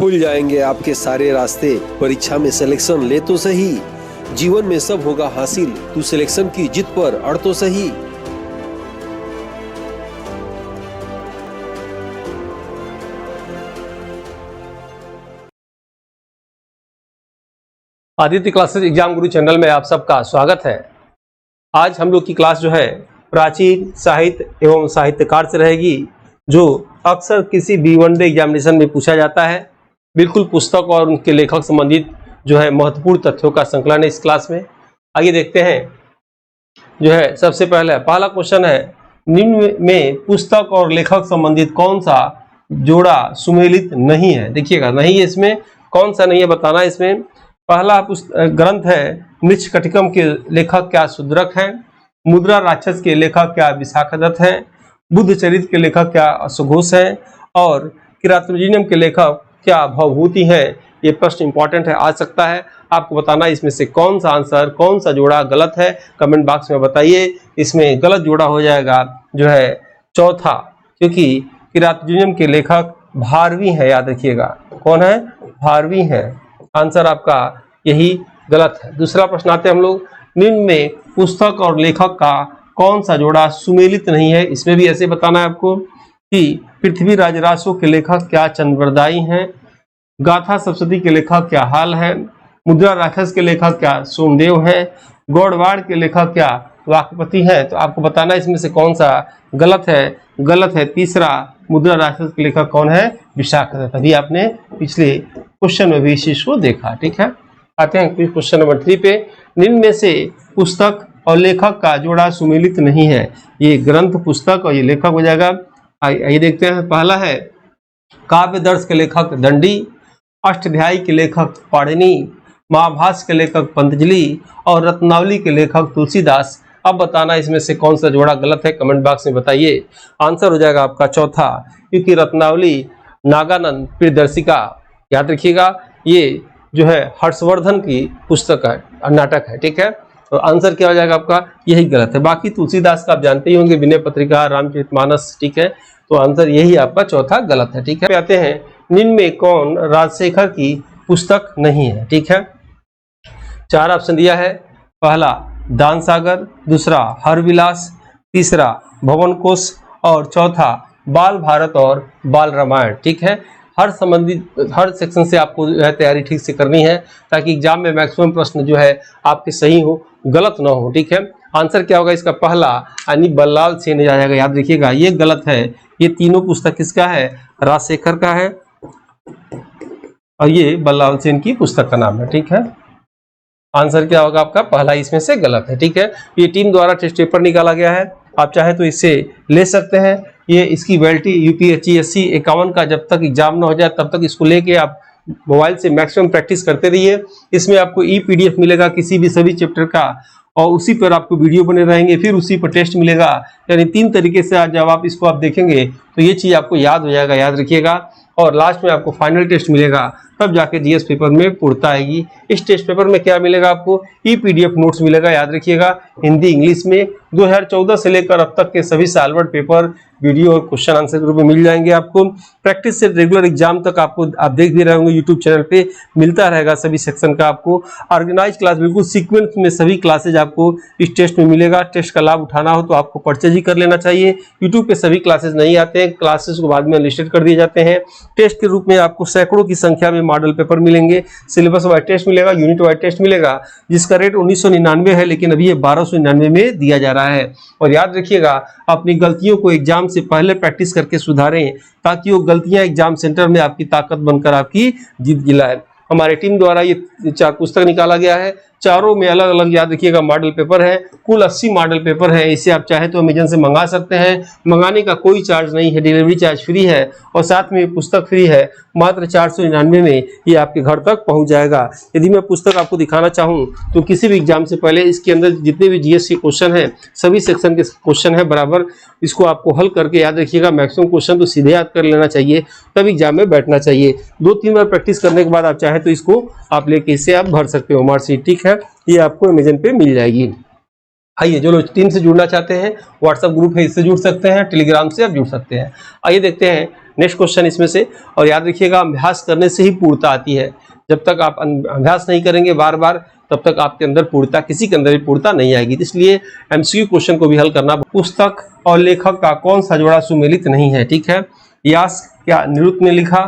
खुल जाएंगे आपके सारे रास्ते। परीक्षा में सिलेक्शन ले तो सही, जीवन में सब होगा हासिल। तू सिलेक्शन की जिद पर अड़ तो सही। आदित्य क्लासेस एग्जाम गुरु चैनल में आप सबका स्वागत है। आज हम लोग की क्लास जो है प्राचीन साहित्य एवं साहित्यकार से रहेगी, जो अक्सर किसी B1 एग्जामिनेशन में पूछा जाता है। बिल्कुल पुस्तक और उनके लेखक संबंधित जो है महत्वपूर्ण तथ्यों का संकलन है इस क्लास में। आइए देखते हैं। जो है सबसे पहला क्वेश्चन है, निम्न में पुस्तक और लेखक संबंधित कौन सा जोड़ा सुमेलित नहीं है। देखिएगा, नहीं है इसमें, कौन सा नहीं है बताना। इसमें पहला ग्रंथ है मृच्छकटिकम के लेखक क्या शूद्रक हैं, मुद्रा राक्षस के लेखक क्या विशाखदत्त हैं, बुद्ध चरित्र के लेखक क्या अश्वघोष हैं, और किरातोजिनियम के लेखक क्या भवभूति हैं। ये प्रश्न इंपॉर्टेंट है, आ सकता है। आपको बताना इसमें से कौन सा आंसर, कौन सा जोड़ा गलत है, कमेंट बॉक्स में बताइए। इसमें गलत जोड़ा हो जाएगा जो है चौथा, क्योंकि किरातोजिनियम के लेखक भारवी हैं। याद रखिएगा, कौन है? भारवी हैं। आंसर आपका यही गलत है। दूसरा प्रश्न आते हैं हम लोग, निम्न में पुस्तक और लेखक का कौन सा जोड़ा सुमेलित नहीं है। इसमें भी ऐसे बताना है आपको कि पृथ्वीराज रासो के लेखक क्या चंद्रवरदायी हैं, गाथा सप्तशती के लेखक क्या हाल है, मुद्रा राक्षस के लेखक क्या सोमदेव हैं, गौड़वाड़ के लेखक क्या वाकपति हैं। तो आपको बताना इसमें से कौन सा गलत है। गलत है तीसरा, मुद्रा राक्षस के लेखक कौन है? विशाखदत्त। अभी आपने पिछले क्वेश्चन में भी इस चीज को देखा। ठीक है, आते हैं क्वेश्चन नंबर 3 पे। निम्न में से पुस्तक और लेखक का जोड़ा सुमेलित नहीं है। ये ग्रंथ पुस्तक और ये लेखक हो जाएगा। आइए देखते हैं। पहला है काव्य दर्श के लेखक दंडी, अष्टाध्यायी के लेखक पाणिनि, महाभाष्य के लेखक पतंजलि और रत्नावली के लेखक तुलसीदास। अब बताना इसमें से कौन सा जोड़ा गलत है, कमेंट बॉक्स में बताइए। आंसर हो जाएगा आपका चौथा, क्योंकि रत्नावली नागानंद प्रियदर्शिका, याद रखिएगा, ये जो है हर्षवर्धन की पुस्तक है, नाटक है। ठीक है, तो आंसर क्या हो जाएगा आपका? यही गलत है। बाकी तुलसीदास का आप जानते ही होंगे, विनय पत्रिका, रामचरितमानस। ठीक है, तो आंसर यही आपका चौथा गलत है। ठीक है, आते हैं, निम्न में कौन राजशेखर की पुस्तक नहीं है। ठीक है, 4 ऑप्शन दिया है। पहला दान सागर, दूसरा हरविलास, तीसरा भवन कोश और चौथा बाल भारत और बाल रामायण। ठीक है, हर सेक्शन से आपको जो है तैयारी ठीक से करनी है, ताकि एग्जाम में मैक्सिमम प्रश्न जो है आपके सही हो, गलत ना हो। ठीक है, आंसर क्या होगा इसका? पहला यानी बल्लाल सेन आ जाएगा। याद रखिएगा, ये गलत है। ये तीनों पुस्तक किसका है? राजशेखर का है, और ये बल्लाल सेन की पुस्तक का नाम है। ठीक है, आंसर क्या होगा आपका? पहला इसमें से गलत है। ठीक है, ये टीम द्वारा टेस्ट पेपर निकाला गया है, आप चाहे तो इससे ले सकते हैं। ये इसकी वैलिडिटी यूपीएससी 51 का जब तक एग्जाम ना हो जाए तब तक इसको लेके आप मोबाइल से मैक्सिमम प्रैक्टिस करते रहिए। इसमें आपको PDF मिलेगा किसी भी सभी चैप्टर का, और उसी पर आपको वीडियो बने रहेंगे, फिर उसी पर टेस्ट मिलेगा। यानी 3 तरीके से आज जब आप इसको आप देखेंगे तो ये चीज़ आपको याद हो जाएगा। याद रखिएगा, और लास्ट में आपको फाइनल टेस्ट मिलेगा, तब जाके GS पेपर में पूर्णता आएगी। इस टेस्ट पेपर में क्या मिलेगा आपको? PDF नोट्स मिलेगा। याद रखिएगा, हिंदी इंग्लिश में 2014 से लेकर अब तक के सभी सालभर पेपर वीडियो और क्वेश्चन आंसर के रूप में मिल जाएंगे आपको। प्रैक्टिस से रेगुलर एग्जाम तक आपको, आप देख भी रहे होंगे यूट्यूब चैनल पे मिलता रहेगा सभी सेक्शन का आपको ऑर्गेनाइज क्लास, बिल्कुल सीक्वेंस में सभी क्लासेज आपको इस टेस्ट में मिलेगा। टेस्ट का लाभ उठाना हो तो आपको परचेज ही कर लेना चाहिए। यूट्यूब पे सभी क्लासेज नहीं आते हैं, क्लासेस को बाद में लिस्टेड कर दिए जाते हैं। टेस्ट के रूप में आपको सैकड़ों की संख्या में मॉडल पेपर मिलेंगे, सिलेबस वाइज टेस्ट मिलेगा, यूनिट वाइज टेस्ट मिलेगा, जिसका रेट 1999 है, लेकिन अभी ये 1299 में दिया जा रहा है। और याद रखिएगा, अपनी गलतियों को एग्जाम से पहले प्रैक्टिस करके सुधारें, ताकि वो गलतियां एग्जाम सेंटर में आपकी ताकत बनकर आपकी जीत दिलाए। हमारे टीम द्वारा ये 4 पुस्तक निकाला गया है, चारों में अलग अलग याद रखिएगा मॉडल पेपर है। कुल 80 मॉडल पेपर है। इसे आप चाहे तो अमेजन से मंगा सकते हैं, मंगाने का कोई चार्ज नहीं है, डिलीवरी चार्ज फ्री है, और साथ में पुस्तक फ्री है। मात्र 499 में ये आपके घर तक पहुंच जाएगा। यदि मैं पुस्तक आपको दिखाना चाहूँ तो किसी भी एग्जाम से पहले इसके अंदर जितने भी GS के क्वेश्चन हैं, सभी सेक्शन के क्वेश्चन है बराबर, इसको आपको हल करके याद रखिएगा। मैक्सिमम क्वेश्चन तो सीधे याद कर लेना चाहिए, तब एग्जाम में बैठना चाहिए। 2-3 बार प्रैक्टिस करने के बाद आप चाहे तो इसको आप लेके इसे आप भर सकते हो मार्कशीट। ठीक है, ये आपको अमेजन पे मिल जाएगी। आइए, जो लोग टीम से जुड़ना चाहते हैं, व्हाट्सएप ग्रुप है, इससे जुड़ सकते हैं, टेलीग्राम से आप जुड़ सकते हैं। आइए देखते हैं, नेक्स्ट क्वेश्चन इसमें से, और याद रखिएगा अभ्यास करने से ही पूर्णता आती है। जब तक आप अभ्यास नहीं करेंगे बार बार तब तक आपके अंदर पूर्णता, किसी के अंदर भी पूर्णता नहीं आएगी। इसलिए एमसीक्यू क्वेश्चन को भी हल करना। पुस्तक और लेखक का कौन सा जोड़ा सुमेलित नहीं है? ठीक है, यास क्या निरुक्त ने लिखा?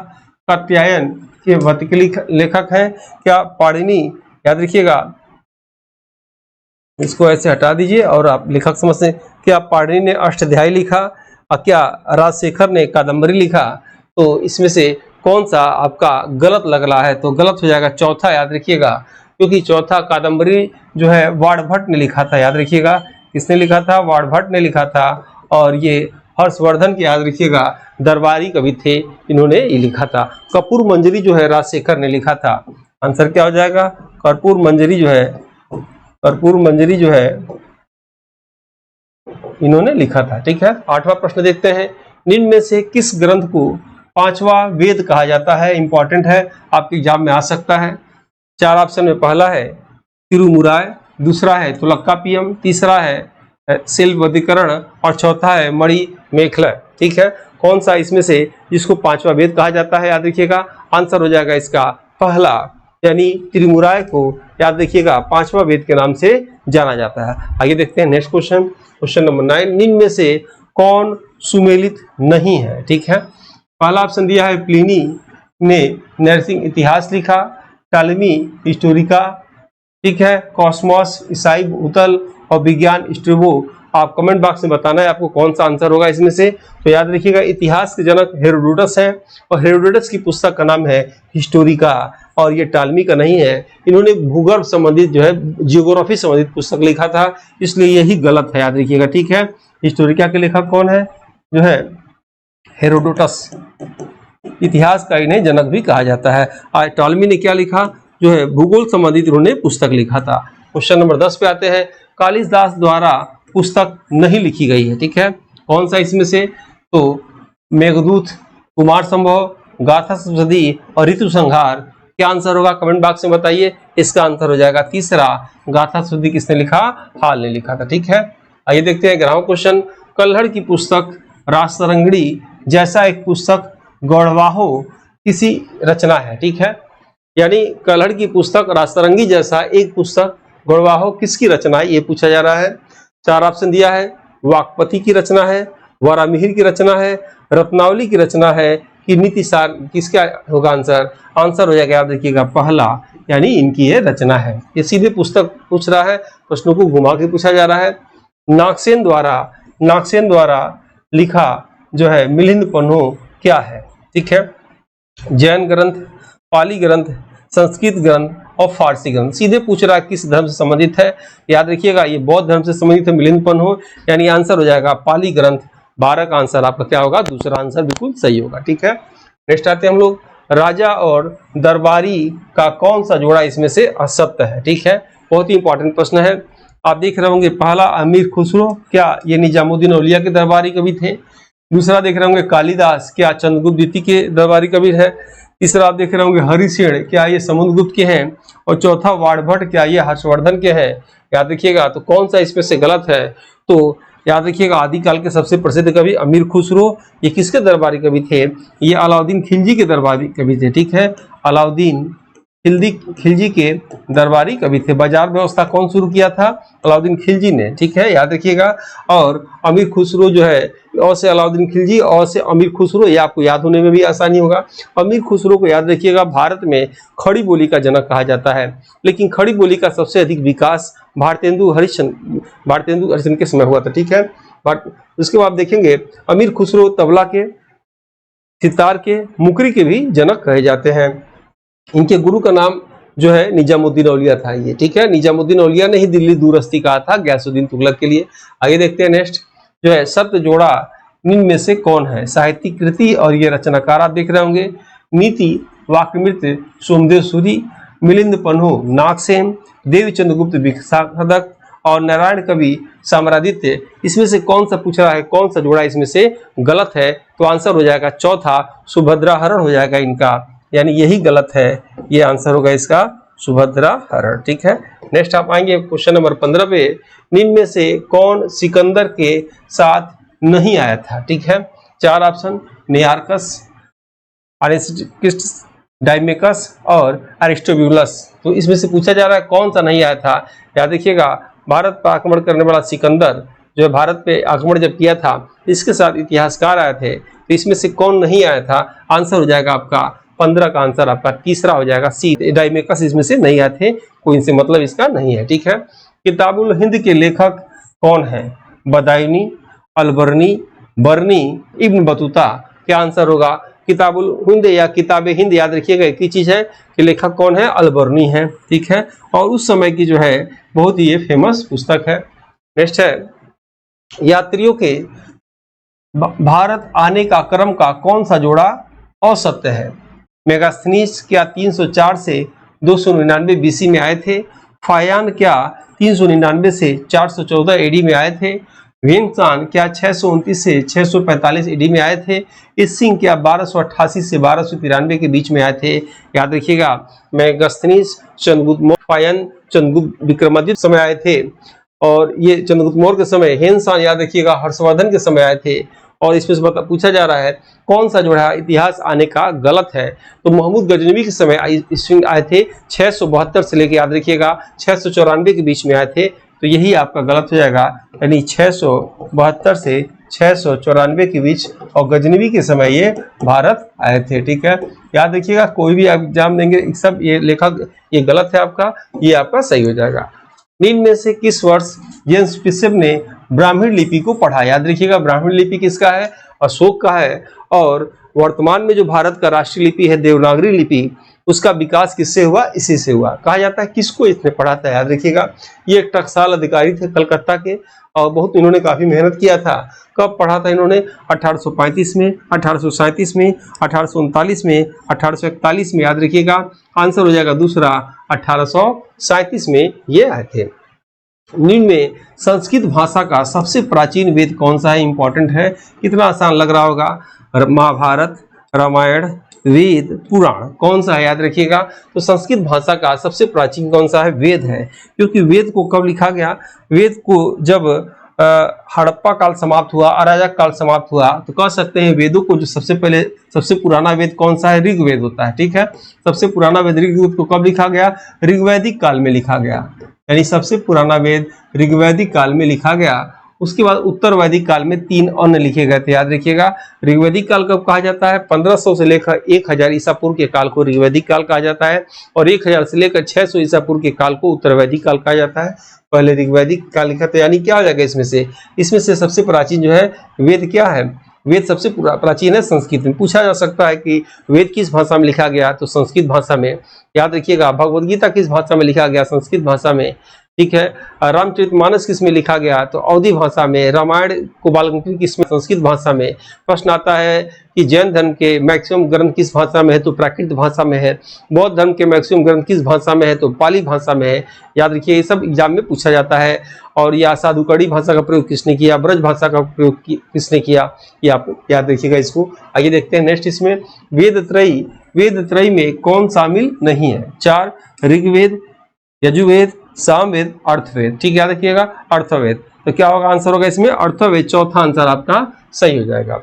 कात्यायन के वार्तिक लेखक हैं क्या? पाणिनि, याद रखिएगा इसको ऐसे हटा दीजिए और आप लेखक समझते। क्या पाणिनि ने अष्टाध्यायी लिखा? और क्या राजशेखर ने कादम्बरी लिखा? तो इसमें से कौन सा आपका गलत लग रहा है? तो गलत हो जाएगा चौथा, याद रखिएगा, क्योंकि चौथा कादम्बरी जो है वाणभट्ट ने लिखा था। याद रखिएगा किसने लिखा था? वाणभट्ट ने लिखा था। और ये हर्षवर्धन की, याद रखिएगा, दरबारी कवि थे, इन्होंने ये लिखा था। कपूर मंजरी जो है राजशेखर ने लिखा था। आंसर क्या हो जाएगा? कर्पूर मंजरी जो है इन्होंने लिखा था। ठीक है, 8वां प्रश्न देखते हैं। निम्न में से किस ग्रंथ को 5वां वेद कहा जाता है? इंपॉर्टेंट है, आपके एग्जाम में आ सकता है। 4 ऑप्शन में पहला है तिरुमुराय, दूसरा है तुलक्कापियम, तीसरा है शिल्पवधिकरण और चौथा है मणि मेखला। ठीक है, कौन सा इसमें से जिसको 5वां वेद कहा जाता है? याद रखिएगा आंसर हो जाएगा इसका पहला, यानी त्रिमुराय को याद रखिएगा 5वां वेद के नाम से जाना जाता है। आइए देखते हैं नेक्स्ट क्वेश्चन, क्वेश्चन नंबर 9। निम्न में से कौन सुमेलित नहीं है? ठीक है, पहला ऑप्शन दिया है प्लिनी ने नरसिंह इतिहास लिखा, टालमी हिस्टोरिका, ठीक है, कॉस्मोस ईसाई भूतल और विज्ञान स्ट्रिबो। आप कमेंट बॉक्स में बताना है आपको कौन सा आंसर होगा इसमें से। तो याद रखिएगा इतिहास के जनक हेरोडोटस हैं और हेरोडोटस की पुस्तक का नाम है हिस्टोरिका, और ये टालमी का नहीं है। इन्होंने भूगर्भ संबंधित जो है जियोग्राफी संबंधित पुस्तक लिखा था, इसलिए यही गलत है, याद रखिएगा। ठीक है, हिस्टोरिका के लेखक कौन है? जो है हेरोडोटस, इतिहास का इन्हें जनक भी कहा जाता है। और टालमी ने क्या लिखा? जो है भूगोल संबंधित इन्होंने पुस्तक लिखा था। क्वेश्चन नंबर 10 पे आते हैं। कालिदास द्वारा पुस्तक नहीं लिखी गई है। ठीक है, कौन सा इसमें से? तो मेघदूत, कुमार संभव, गाथा सप्तशती और ऋतु संहार। क्या आंसर होगा? कमेंट बॉक्स में बताइए। इसका आंसर हो जाएगा तीसरा, गाथा सप्तशती किसने लिखा? हाल ने लिखा था। ठीक है, आइए देखते हैं 11वां क्वेश्चन। कल्हड़ की पुस्तक रासरंगड़ी जैसा एक पुस्तक गौड़वाहो किसी रचना है? ठीक है, यानी कल्हड़ की पुस्तक रासरंगी जैसा एक पुस्तक गौड़वाहो किसकी रचना है, ये पूछा जा रहा है। 4 ऑप्शन दिया है, वाकपति की रचना है, वरामिहिर की रचना है, रत्नावली की रचना है कि नीतिसार। किसका होगा आंसर? आंसर हो जाएगा, याद रखिएगा, पहला, यानी इनकी ये रचना है। ये सीधे पुस्तक पूछ रहा है, प्रश्नों को घुमा के पूछा जा रहा है। नागसेन द्वारा लिखा जो है मिलिंद पन्हो क्या है? ठीक है, जैन ग्रंथ, पाली ग्रंथ, संस्कृत ग्रंथ और फारसी ग्रंथ। सीधे पूछ रहा है किस धर्म से संबंधित है। याद रखिएगा ये बौद्ध धर्म से संबंधित है मिलिंद पन्हो, यानी आंसर हो जाएगा पाली ग्रंथ। 12 का आंसर आपका क्या होगा? दूसरा आंसर बिल्कुल सही होगा। ठीक है, नेक्स्ट आते हैं हम लोग। राजा और दरबारी का कौन सा जोड़ा इसमें से असत्य है? ठीक है, बहुत ही इंपॉर्टेंट प्रश्न है। आप देख रहे होंगे, पहला अमीर खुसरो, क्या ये निजामुद्दीन औलिया के दरबारी कवि थे? दूसरा देख रहे होंगे कालिदास, क्या चंद्रगुप्त द्वितीय के दरबारी कवि है? तीसरा आप देख रहे होंगे हरिसेन, क्या ये समुद्रगुप्त के हैं? और चौथा वाणभट्ट, क्या ये हर्षवर्धन के हैं? याद रखिएगा, तो कौन सा इसमें से गलत है? तो याद रखिएगा आदिकाल के सबसे प्रसिद्ध कवि अमीर खुसरो, ये किसके दरबारी कवि थे? ये अलाउद्दीन खिलजी के दरबारी कवि थे। ठीक है, अलाउद्दीन खिलजी के दरबारी कवि थे। बाजार व्यवस्था कौन शुरू किया था? अलाउद्दीन खिलजी ने। ठीक है, याद रखिएगा। और अमीर खुसरो जो है, और से अलाउद्दीन खिलजी और से अमीर खुसरो, ये आपको याद होने में भी आसानी होगा। अमीर खुसरो को याद रखिएगा भारत में खड़ी बोली का जनक कहा जाता है, लेकिन खड़ी बोली का सबसे अधिक विकास भारतेंदु हरिश्चंद्र के समय हुआ था। ठीक है, उसके बाद देखेंगे अमीर खुसरो तबला के, सितार के, मुकरी के भी जनक कहे जाते हैं। इनके गुरु का नाम जो है निजामुद्दीन औलिया था ये। ठीक है, निजामुद्दीन औलिया ने ही दिल्ली दूरस्ती कहा था गयासुद्दीन तुगलक के लिए। आगे देखते हैं नेक्स्ट, जो है सत्य जोड़ा निम्न में से कौन है? साहित्यिक कृति और ये रचनाकार आप देख रहे होंगे, नीति, वाक्यमृत सोमदेव सूरी, मिलिंद पन्हो नागसेन, देव चंद्रगुप्त विशाखदत्त और नारायण कवि साम्रादित्य। इसमें से कौन सा पूछ रहा है, कौन सा जोड़ा इसमें से गलत है? तो आंसर हो जाएगा चौथा, सुभद्राहरण हो जाएगा इनका, यानी यही गलत है। ये आंसर होगा इसका सुभद्राहरण। ठीक है, नेक्स्ट आप आएंगे क्वेश्चन नंबर 15 पे। निम्न में से कौन सिकंदर के साथ नहीं आया था? ठीक है, 4 ऑप्शन नियार्कस, अरिस्टिक्स, डाइमेकस और एरिस्टोब्यूलस। तो इसमें से पूछा जा रहा है कौन सा नहीं आया था। याद रखिएगा, भारत पर आक्रमण करने वाला सिकंदर जो है भारत पे आक्रमण जब किया था, इसके साथ इतिहासकार आए थे, तो इसमें से कौन नहीं आया था। आंसर हो जाएगा आपका 15 का आंसर आपका तीसरा हो जाएगा सी, डाइमेकस इसमें से नहीं आए थे, कोई इनसे मतलब इसका नहीं है। ठीक है, किताबुल हिंद के लेखक कौन है। बदायूनी, अलबर्नी, बर्नी, इब्न बतूता। क्या आंसर होगा। किताबुल हिंद या किताबे हिंद याद रखिएगा एक ही चीज है कि लेखक कौन है, अलबर्नी है। ठीक है, और उस समय की जो है बहुत ही ये फेमस पुस्तक है। नेक्स्ट है, यात्रियों के भारत आने का क्रम का कौन सा जोड़ा असत्य है। मेगास्थनीज क्या 304 से 299 बीसी में आए थे। फायान क्या 399 से 414 एडी में आए थे। वेंगसान क्या 629 से 645 एडी में आए थे। इसिंग क्या 1288 से 1293 के बीच में आए थे। याद रखिएगा, मेगास्थनीज चंद्रगुप्त मौर्य, फायन चंद्रगुप्त विक्रमादित्य समय आए थे, और ये चंद्रगुप्त मौर्य के समय, हेनसान याद रखिएगा हर्षवर्धन के समय आए थे। और इसमें से पूछा जा रहा है कौन सा जो है इतिहास आने का गलत है। तो महमूद गजनवी के समय आए थे 672 से लेकर याद रखिएगा 694 के बीच में आए थे, तो यही आपका गलत हो जाएगा, यानी 672 से 694 के बीच, और गजनवी के समय ये भारत आए थे। ठीक है, याद रखिएगा, कोई भी आप एग्जाम देंगे सब ये लेखक ये गलत है आपका, ये आपका सही हो जाएगा। निम्न में से किस वर्ष जेम्स पिसेप ने ब्राह्मी लिपि को पढ़ा। याद रखिएगा, ब्राह्मी लिपि किसका है, अशोक का है, और वर्तमान में जो भारत का राष्ट्रीय लिपि है देवनागरी लिपि, उसका विकास किससे हुआ, इसी से हुआ। कहा जाता है किसको इसने पढ़ा था। याद रखिएगा, ये एक टकसाल अधिकारी थे कलकत्ता के, और बहुत इन्होंने काफी मेहनत किया था। कब पढ़ा था इन्होंने, 1835 में, 1837 में, 1839 में, 1841 में। याद रखिएगा, आंसर हो जाएगा दूसरा 1837 में ये आए थे। निम्न में संस्कृत भाषा का सबसे प्राचीन वेद कौन सा है। इंपॉर्टेंट है, कितना आसान लग रहा होगा। महाभारत, रामायण, वेद, पुराण, कौन सा है। याद रखिएगा, तो संस्कृत भाषा का सबसे प्राचीन कौन सा है, वेद है। क्योंकि वेद को कब लिखा गया, वेद को जब हड़प्पा काल समाप्त हुआ, अराजक काल समाप्त हुआ, तो कह सकते हैं वेदों को जो सबसे पहले सबसे पुराना वेद कौन सा है, ऋग्वेद होता है। ठीक है, सबसे पुराना वेद ऋग्वेद को कब लिखा गया, ऋग्वैदिक काल में लिखा गया, यानी सबसे पुराना वेद ऋग्वैदिक काल में लिखा गया। उसके बाद उत्तर वैदिक काल में 3 अन्य लिखे गए थे। याद रखिएगा, ऋग्वैदिक काल कब कहा जाता है, 1500 से लेकर 1000 ईसा पूर्व के काल को ऋग्वैदिक काल कहा जाता है, और 1000 से लेकर 600 ईसा पूर्व के काल को उत्तर वैदिक काल कहा जाता है। पहले ऋग्वैदिक काल लिखा था, यानी क्या हो जाएगा इसमें से सबसे प्राचीन जो है वेद क्या है, वेद सबसे प्राचीन है संस्कृत में। पूछा जा सकता है कि वेद किस भाषा में लिखा गया, तो संस्कृत भाषा में। याद रखिएगा, भगवद गीता किस भाषा में लिखा गया, संस्कृत भाषा में। ठीक है, रामचरितमानस किस में लिखा गया, तो अवधी भाषा में। रामायण को वाल्मीकि किस में, संस्कृत भाषा में। प्रश्न आता है कि जैन धर्म के मैक्सिमम ग्रंथ किस भाषा में है, तो प्राकृत भाषा में है। बौद्ध धर्म के मैक्सिमम ग्रंथ किस भाषा में है, तो पाली भाषा में है। याद रखिए, ये सब एग्जाम में पूछा जाता है। और या साधुकड़ी भाषा का प्रयोग किसने किया, ब्रज भाषा का प्रयोग किसने किया, ये आप याद रखिएगा इसको। आइए देखते हैं नेक्स्ट, इसमें वेद त्रयी में कौन शामिल नहीं है। 4 ऋग्वेद, यजुर्वेद, सामवेद, अर्थवेद। ठीक, याद रखिएगा अर्थवेद। तो क्या होगा, आंसर होगा इसमें अर्थवेद, चौथा आंसर आपका सही हो जाएगा।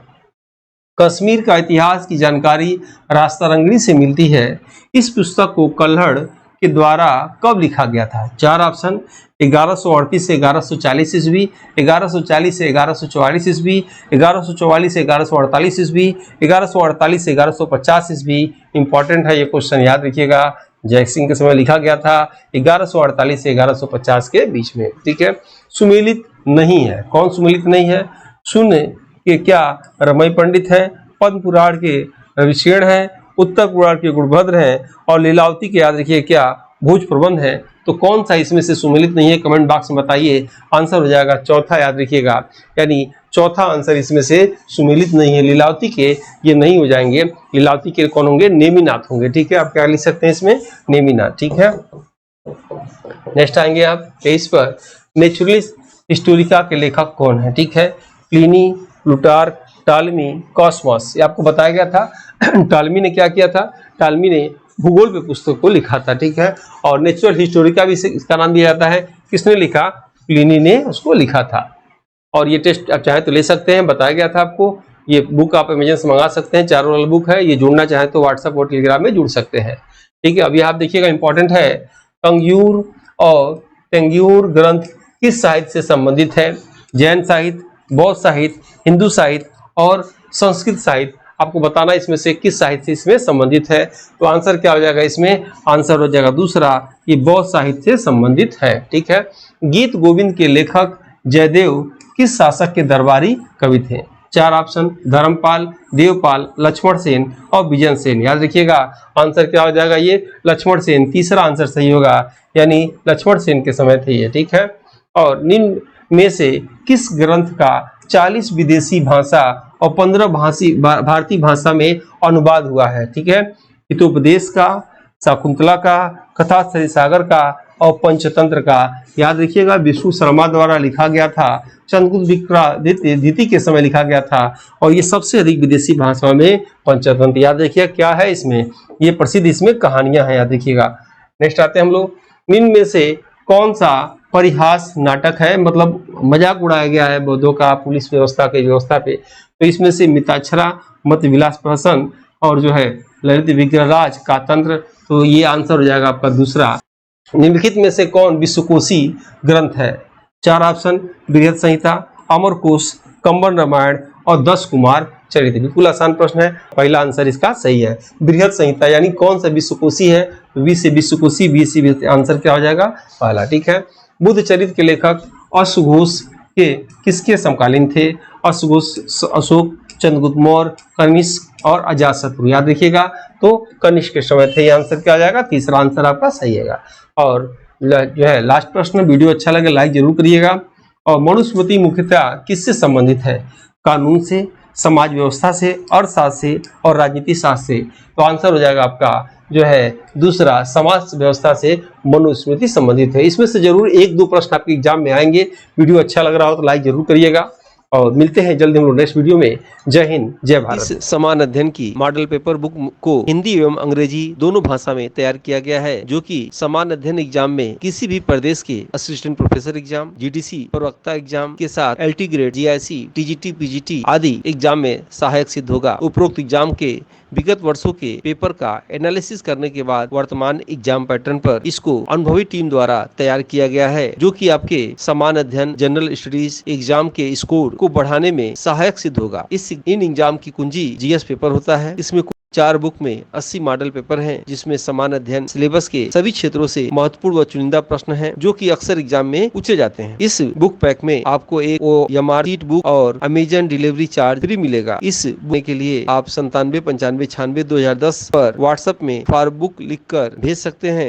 कश्मीर का इतिहास की जानकारी रास्तारंगनी से मिलती है। इस पुस्तक को कल्हड़ के द्वारा कब लिखा गया था। 4 ऑप्शन, 1138 से 1140 ईस्वी, 1140 से 1144 ईस्वी, 1144 से 1148 ईस्वी, 1148 से 1150 ईस्वी। इंपॉर्टेंट है ये क्वेश्चन, याद रखिएगा। जय सिंह के समय लिखा गया था 1148 से 1150 के बीच में। ठीक है, सुमेलित नहीं है, कौन सुमेलित नहीं है। शून्य के क्या रमई पंडित है, पद्म पुराण के रविशेण है, उत्तर पुराण के गुणभद्र है, और लीलावती के याद रखिए क्या भोज प्रबंध है। तो कौन सा इसमें से सुमेलित नहीं है, कमेंट बॉक्स में बताइए। आंसर हो जाएगा चौथा, याद रखिएगा, यानी चौथा आंसर इसमें से सुमेलित नहीं है। लीलावती के ये नहीं हो जाएंगे, लीलावती के कौन होंगे, नेमिनाथ होंगे। ठीक है, आप क्या लिख सकते हैं इसमें, नेमिनाथ। ठीक है, नेक्स्ट आएंगे आप 23 पर। नेचुरलिस्ट हिस्टोरिका के लेखक कौन है। ठीक है, प्लिनी, प्लूटार्क, टालमी, कॉस्मस। ये आपको बताया गया था। टालमी ने क्या किया था, टालमी ने भूगोल पे पुस्तक को लिखा था। ठीक है, और नेचुरल हिस्टोरिका भी इसका नाम दिया जाता है। किसने लिखा, प्लिनी ने उसको लिखा था। और ये टेस्ट आप चाहे तो ले सकते हैं, बताया गया था आपको। ये बुक आप अमेजन से मंगा सकते हैं, चारों वाला बुक है। ये जुड़ना चाहें तो व्हाट्सएप और टेलीग्राम में जुड़ सकते हैं। ठीक है, अभी आप देखिएगा इंपॉर्टेंट है, कंग्यूर और तेंग्यूर ग्रंथ किस साहित्य से संबंधित है? जैन साहित्य, बौद्ध साहित्य, हिंदू साहित्य और संस्कृत साहित्य। आपको बताना इसमें से किस साहित्य से इसमें संबंधित है। तो आंसर क्या हो जाएगा इसमें? आंसर हो जाएगा दूसरा, ये बौद्ध साहित्य से संबंधित है। ठीक है, गीत गोविंद के लेखक जयदेव किस शासक के दरबारी कवि थे? चार ऑप्शन, धर्मपाल, देवपाल, लक्ष्मण सेन और विजय सेन। याद रखिएगा आंसर क्या हो जाएगा? ये लक्ष्मण सेन, तीसरा आंसर सही होगा, यानी लक्ष्मण सेन के समय थे ये। ठीक है, और निम्न में से किस ग्रंथ का 40 विदेशी भाषा और 15 भारतीय भाषा में अनुवाद हुआ है? ठीक है, हितोपदेश का, शाकुंतला का, कथा सरिसागर का और पंचतंत्र का। याद रखिएगा विष्णु शर्मा द्वारा लिखा गया था, चंद्रगुप्त विक्रमादित्य द्वितीय के समय लिखा गया था, और ये सबसे अधिक विदेशी भाषाओं में पंचतंत्र। याद रखिएगा क्या है इसमें, ये प्रसिद्ध इसमें कहानियां हैं। याद रखिएगा। नेक्स्ट आते हैं हम लोग, निम्न में से कौन सा परिहास नाटक है, मतलब मजाक उड़ाया गया है बौद्धों का पुलिस व्यवस्था के व्यवस्था पे? तो इसमें से मिताक्षरा, मत विलास प्रहसन और जो है ललित विग्रहराज का तंत्र। तो ये आंसर हो जाएगा आपका दूसरा। निम्नलिखित में से कौन विश्वकोशी ग्रंथ है? चार ऑप्शन, बृहद संहिता, अमरकोश, कंबन रामायण और 10 कुमार चरित्र। बिल्कुल आसान प्रश्न है, पहला आंसर इसका सही है। बृहद संहिता यानी कौन सा विश्वकोशी है? वी से विश्वकोशी, बी से आंसर क्या हो जाएगा? पहला। ठीक है, बुद्ध चरित्र के लेखक अश्वघोष के किसके समकालीन थे? अश्वघोष अशोक, चंद्रगुप्त मौर्य, कनिष्क और अजातशत्रु। याद रखिएगा तो कनिष्क के समय थे। ये आंसर क्या आ जाएगा? तीसरा आंसर आपका सही है। और जो है लास्ट प्रश्न, वीडियो अच्छा लगे लाइक जरूर करिएगा। और मनुस्मृति मुख्यतः किससे संबंधित है? कानून से, समाज व्यवस्था से, अर्थशास्त्र से और राजनीति शास्त्र से। तो आंसर हो जाएगा आपका जो है दूसरा, समाज व्यवस्था से मनुस्मृति संबंधित है। इसमें से जरूर 1-2 प्रश्न आपके एग्जाम में आएंगे। वीडियो अच्छा लग रहा हो तो लाइक जरूर करिएगा, और मिलते हैं जल्दी हम लोग नेक्स्ट वीडियो में। जय हिंद, जय भारत। इस समान अध्ययन की मॉडल पेपर बुक को हिंदी एवं अंग्रेजी दोनों भाषा में तैयार किया गया है, जो कि समान अध्ययन एग्जाम में किसी भी प्रदेश के असिस्टेंट प्रोफेसर एग्जाम, जीडीसी, प्रवक्ता एग्जाम के साथ LT grade, GIC, TGT, PGT आदि एग्जाम में सहायक सिद्ध होगा। उपरोक्त एग्जाम के विगत वर्षों के पेपर का एनालिसिस करने के बाद वर्तमान एग्जाम पैटर्न पर इसको अनुभवी टीम द्वारा तैयार किया गया है, जो कि आपके समान अध्ययन जनरल स्टडीज एग्जाम के स्कोर को बढ़ाने में सहायक सिद्ध होगा। इन एग्जाम की कुंजी जीएस पेपर होता है। इसमें 4 बुक में 80 मॉडल पेपर हैं, जिसमें समान अध्ययन सिलेबस के सभी क्षेत्रों से महत्वपूर्ण व चुनिंदा प्रश्न हैं, जो कि अक्सर एग्जाम में पूछे जाते हैं। इस बुक पैक में आपको एक OMR शीट बुक और अमेजन डिलीवरी चार्ज फ्री मिलेगा। इस बुक के लिए आप 97 95 96 2010 पर व्हाट्सएप में फॉर बुक लिखकर भेज सकते हैं।